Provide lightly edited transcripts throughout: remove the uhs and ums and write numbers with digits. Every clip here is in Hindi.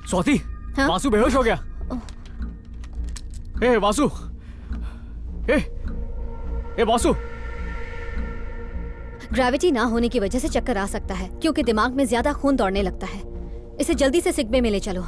स्वाति, हाँ? वासु बेहोश हो गया। ए वासु, ए वासु। ग्रेविटी ना होने की वजह से चक्कर आ सकता है क्योंकि दिमाग में ज्यादा खून दौड़ने लगता है। इसे जल्दी से सिक बे में ले चलो।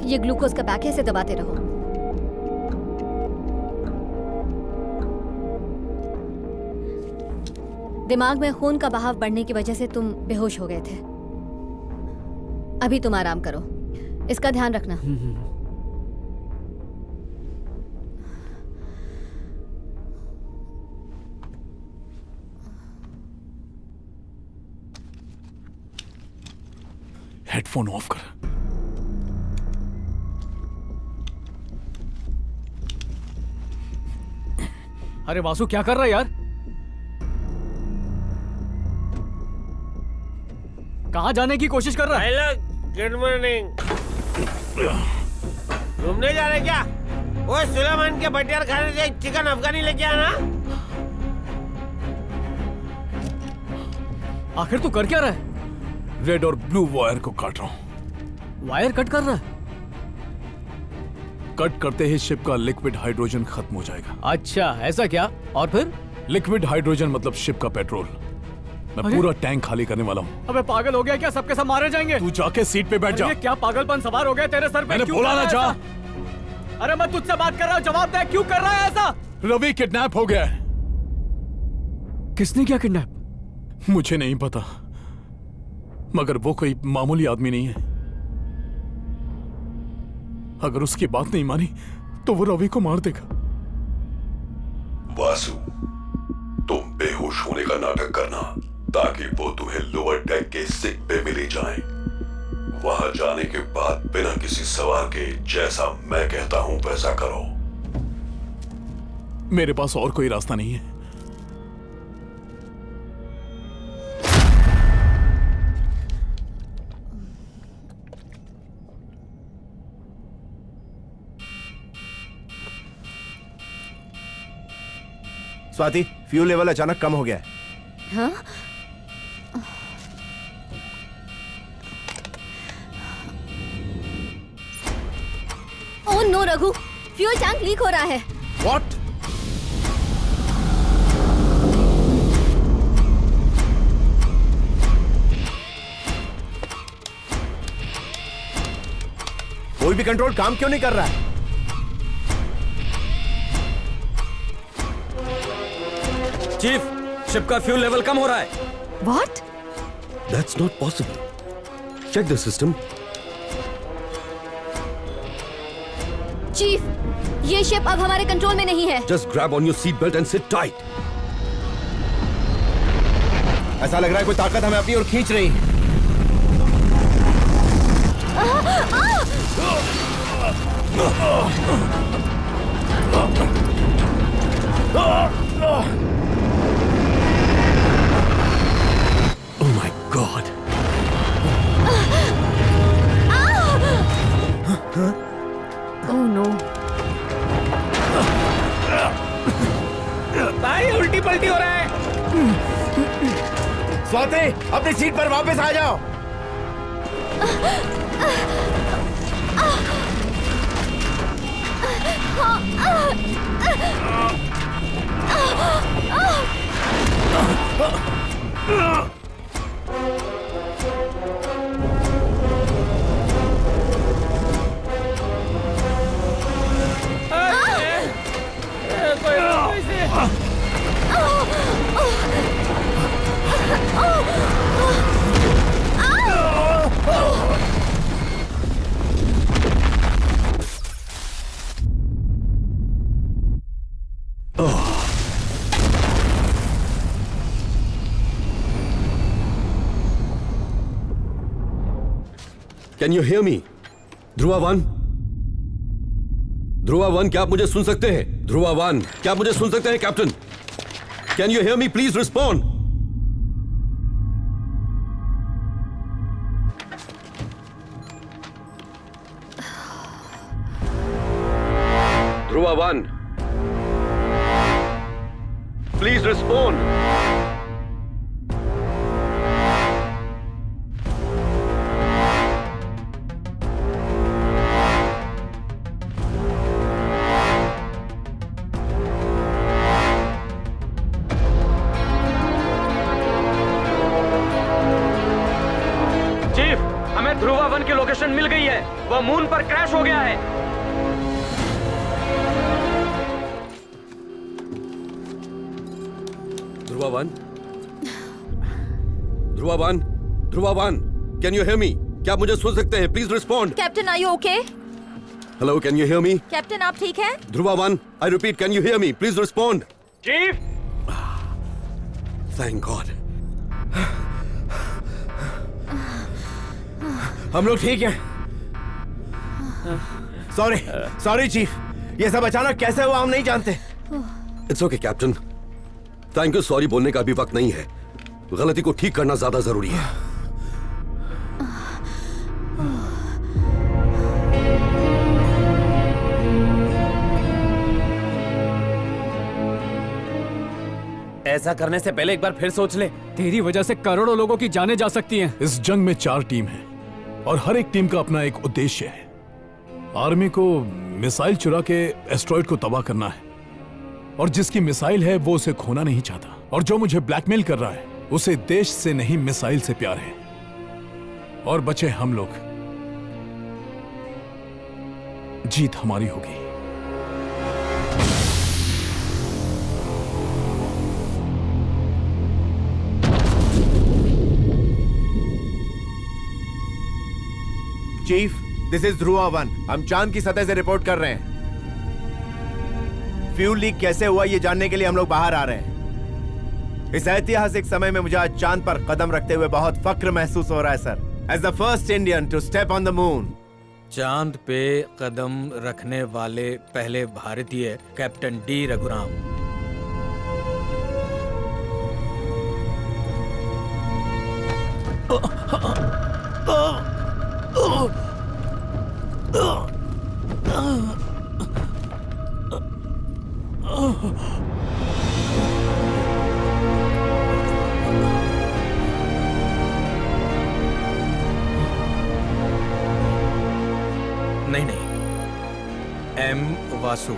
ये ग्लूकोज का पैक है, इसे दबाते रहो। दिमाग में खून का बहाव बढ़ने की वजह से तुम बेहोश हो गए थे। अभी तुम आराम करो, इसका ध्यान रखना। हेडफोन ऑफ कर। अरे वासु क्या कर रहा है यार? कहाँ जाने की कोशिश कर रहा है? Hello, good morning. घूमने जा रहे क्या? वो सुलेमान के बटियार खाने से चिकन अफगानी लेके आना। आखिर तू कर क्या रहा है? रेड और ब्लू वायर को काट रहा हूं। वायर कट कर रहा है? कट करते ही शिप का लिक्विड हाइड्रोजन खत्म हो जाएगा। अच्छा ऐसा क्या? और फिर? लिक्विड हाइड्रोजन मतलब शिप का पेट्रोल। मैं अरे? पूरा टैंक खाली करने वाला हूँ। अबे पागल हो गया क्या? सबके सब मारे जाएंगे। तू जाके सीट पे बैठ जा। अरे क्या पागलपन सवार हो गया तेरे सर पे? मैंने क्यों बोला कर ना रहा जा। है ऐसा? अरे मैं तुझसे बात कर रहा हूँ, जवाब दे। क्यों कर रहा है ऐसा? रवि किडनैप हो गया है। किसने किया किडनैप? मुझे नहीं पता, मगर वो कोई मामूली आदमी नहीं है। अगर उसकी बात नहीं मानी तो वो रवि को मार देगा। वासु, तुम बेहोश होने का नाटक करना ताकि वो तुम्हें लोअर डेक के सिक पे मिले जाएं। वहां जाने के बाद बिना किसी सवाल के जैसा मैं कहता हूं वैसा करो। मेरे पास और कोई रास्ता नहीं है। स्वाति, फ्यूल लेवल अचानक कम हो गया है। हाँ? Oh no Raghu, fuel tank leak हो रहा है। What? कोई भी कंट्रोल काम क्यों नहीं कर रहा है? चीफ, शिप का फ्यूल लेवल कम हो रहा है। What? That's not possible. Check the system. Chief, ये शिप अब हमारे कंट्रोल में नहीं है। Just grab on your seat belt and sit tight. ऐसा लग रहा है कोई ताकत हमें अपनी ओर खींच रही है। Oh my God. Oh no. भाई उल्टी पलटी हो रहा है। स्वाति, अपनी सीट पर वापस आ जाओ। Can you hear me? Dhruva one, Dhruva one, क्या आप मुझे सुन सकते हैं? ध्रुवा वन, क्या आप मुझे सुन सकते हैं captain? Can you hear me? Please respond. Dhruva 1, please respond. Chief, हमें ध्रुवा 1 की लोकेशन मिल गई है। वह मून पर क्रैश हो गया है। Dhruva 1, Dhruva 1, Dhruva 1, can you hear me? क्या आप मुझे सुन सकते हैं? Please respond. Captain are you okay? Hello, can you hear me? Captain आप ठीक हैं? Dhruva 1, I repeat, can you hear me? Please respond. Chief, thank God. हम लोग ठीक हैं। सॉरी सॉरी चीफ, ये सब अचानक कैसे हुआ हम नहीं जानते। It's okay captain, thank you. Sorry बोलने का अभी वक्त नहीं है, गलती को ठीक करना ज्यादा जरूरी है। ऐसा करने से पहले एक बार फिर सोच ले। तेरी वजह से करोड़ों लोगों की जानें जा सकती हैं। इस जंग में 4 टीम है और हर एक टीम का अपना एक उद्देश्य है। आर्मी को मिसाइल चुरा के एस्ट्रॉइड को तबाह करना है, और जिसकी मिसाइल है वो उसे खोना नहीं चाहता, और जो मुझे ब्लैकमेल कर रहा है उसे देश से नहीं मिसाइल से प्यार है। और बचे हम लोग। जीत हमारी होगी। Chief, this is Dhruva 1। हम चांद की सतह से रिपोर्ट कर रहे हैं। फ्यूल लीक कैसे हुआ ये जानने के लिए हम लोग बाहर आ रहे हैं। इस ऐतिहासिक समय में मुझे आज चांद पर कदम रखते हुए बहुत फक्र महसूस हो रहा है sir. As the first Indian to step on the moon. चांद पे कदम रखने वाले पहले भारतीय कैप्टन डी रघुराम। नहीं, एम वासु।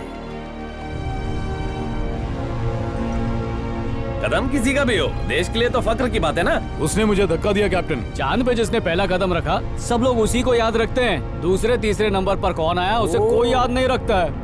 कदम किसी का भी हो, देश के लिए तो फक्र की बात है ना। उसने मुझे धक्का दिया कैप्टन। चांद पे जिसने पहला कदम रखा सब लोग उसी को याद रखते हैं। दूसरे तीसरे नंबर पर कौन आया उसे कोई याद नहीं रखता है।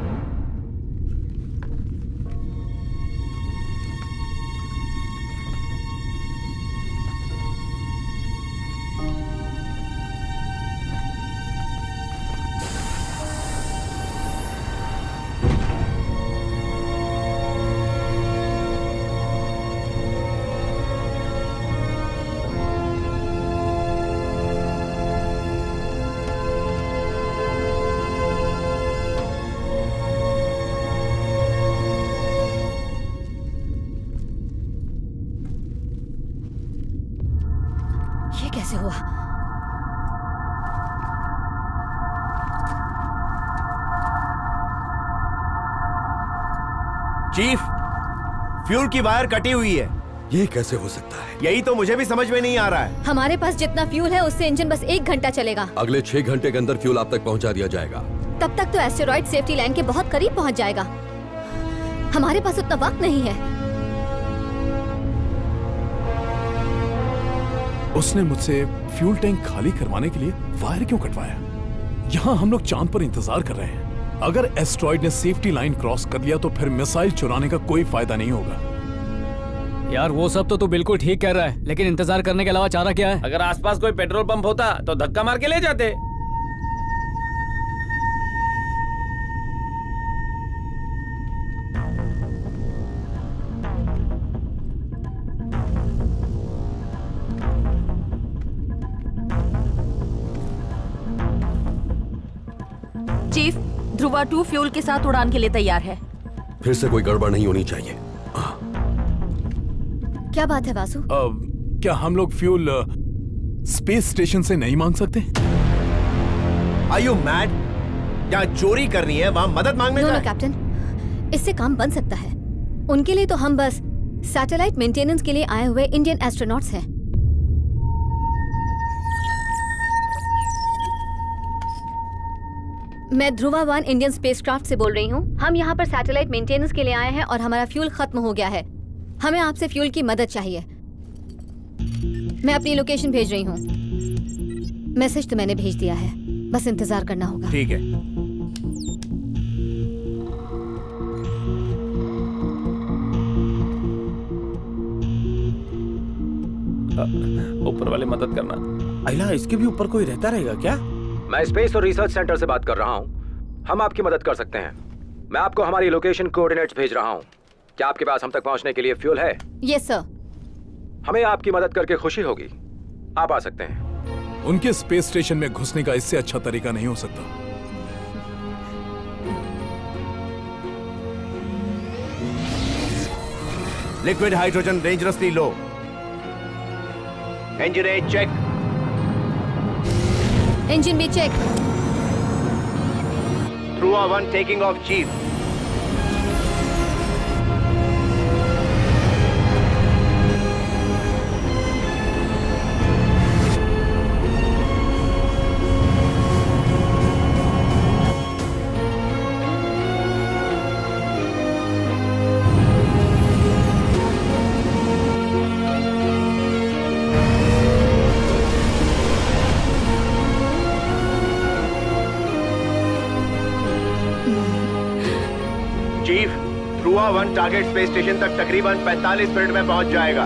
कैसे हुआ? चीफ, फ्यूल की वायर कटी हुई है। ये कैसे हो सकता है? यही तो मुझे भी समझ में नहीं आ रहा है। हमारे पास जितना फ्यूल है उससे इंजन बस 1 घंटा चलेगा। अगले 6 घंटे के अंदर फ्यूल आप तक पहुंचा दिया जाएगा। तब तक तो एस्टेरॉइड सेफ्टी लाइन के बहुत करीब पहुंच जाएगा। हमारे पास उतना वक्त नहीं है। उसने मुझसे फ्यूल टैंक खाली करवाने के लिए वायर क्यों कटवाया? यहाँ हम लोग चांद पर इंतजार कर रहे हैं। अगर एस्ट्रॉइड ने सेफ्टी लाइन क्रॉस कर लिया तो फिर मिसाइल चुराने का कोई फायदा नहीं होगा। यार वो सब तो तू बिल्कुल ठीक कह रहा है, लेकिन इंतजार करने के अलावा चारा क्या है? अगर आसपास कोई पेट्रोल पंप होता तो धक्का मार के ले जाते। चीफ, ध्रुवा 2 फ्यूल के साथ उड़ान के लिए तैयार है। फिर से कोई गड़बड़ नहीं होनी चाहिए। क्या बात है वासु? क्या हम लोग फ्यूल स्पेस स्टेशन से नहीं मांग सकते? Are you mad? जहाँ चोरी करनी है वहाँ मदद मांगने नो का नो है। कैप्टन, इससे काम बन सकता है। उनके लिए तो हम बस सैटेलाइट मेंटेनेंस के लिए आए हुए इंडियन एस्ट्रोनॉट्स हैं। मैं ध्रुवा 1 इंडियन स्पेसक्राफ्ट से बोल रही हूँ। हम यहाँ पर सैटेलाइट मेंटेनेंस के लिए आए हैं और हमारा फ्यूल खत्म हो गया है। हमें आपसे फ्यूल की मदद चाहिए। मैं अपनी लोकेशन भेज रही हूँ। मैसेज तो मैंने भेज दिया है, बस इंतजार करना होगा। ठीक है। ऊपर वाले मदद करना। अहिला, इसके भी ऊपर कोई रहता रहेगा क्या? मैं स्पेस और रिसर्च सेंटर से बात कर रहा हूँ। हम आपकी मदद कर सकते हैं। मैं आपको हमारी लोकेशन कोऑर्डिनेट्स भेज रहा हूँ। क्या आपके पास हम तक पहुँचने के लिए फ्यूल है? Yes sir. हमें आपकी मदद करके खुशी होगी। आप आ सकते हैं। उनके स्पेस स्टेशन में घुसने का इससे अच्छा तरीका नहीं हो सकता। Liquid hydrogen dangerously low. Engine A check. Engine भी check. Dhruva 1 taking off chief. Chief, Dhruva 1 target space station तक तकरीबन 45 मिनट में पहुंच जाएगा।